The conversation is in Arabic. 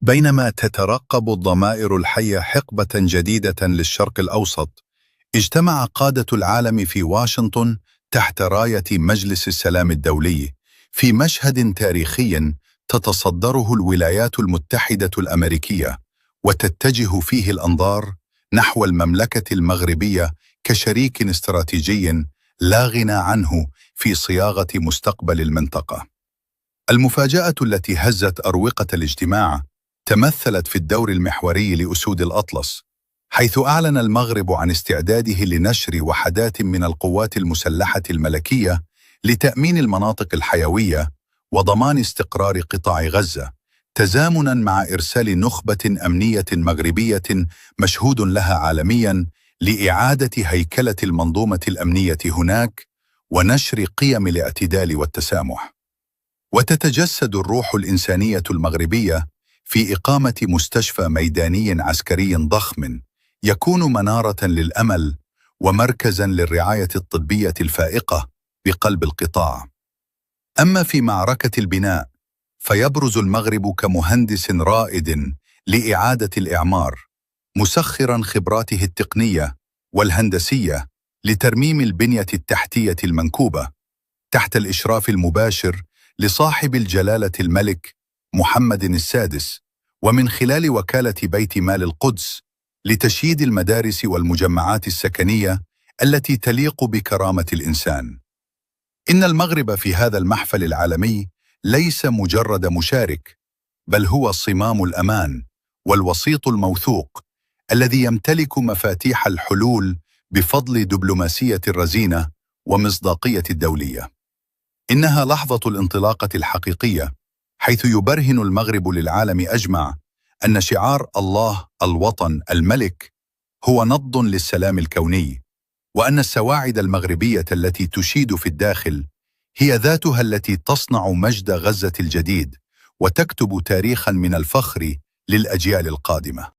بينما تترقب الضمائر الحية حقبة جديدة للشرق الأوسط، اجتمع قادة العالم في واشنطن تحت راية مجلس السلام الدولي في مشهد تاريخي تتصدره الولايات المتحدة الأمريكية، وتتجه فيه الأنظار نحو المملكة المغربية كشريك استراتيجي لا غنى عنه في صياغة مستقبل المنطقة. المفاجأة التي هزت أروقة الاجتماع تمثلت في الدور المحوري لأسود الأطلس، حيث أعلن المغرب عن استعداده لنشر وحدات من القوات المسلحة الملكية لتأمين المناطق الحيوية وضمان استقرار قطاع غزة، تزامناً مع إرسال نخبة أمنية مغربية مشهود لها عالمياً لإعادة هيكلة المنظومة الأمنية هناك ونشر قيم الاعتدال والتسامح. وتتجسد الروح الإنسانية المغربية في إقامة مستشفى ميداني عسكري ضخم يكون منارة للأمل ومركزاً للرعاية الطبية الفائقة بقلب القطاع. أما في معركة البناء، فيبرز المغرب كمهندس رائد لإعادة الإعمار، مسخراً خبراته التقنية والهندسية لترميم البنية التحتية المنكوبة، تحت الإشراف المباشر لصاحب الجلالة الملك محمد السادس، ومن خلال وكالة بيت مال القدس لتشييد المدارس والمجمعات السكنية التي تليق بكرامة الإنسان. إن المغرب في هذا المحفل العالمي ليس مجرد مشارك، بل هو صمام الأمان والوسيط الموثوق الذي يمتلك مفاتيح الحلول بفضل دبلوماسية الرزينة ومصداقية الدولية. إنها لحظة الانطلاقة الحقيقية، حيث يبرهن المغرب للعالم أجمع أن شعار الله الوطن الملك هو نبض للسلام الكوني، وأن السواعد المغربية التي تشيد في الداخل هي ذاتها التي تصنع مجد غزة الجديد وتكتب تاريخاً من الفخر للأجيال القادمة.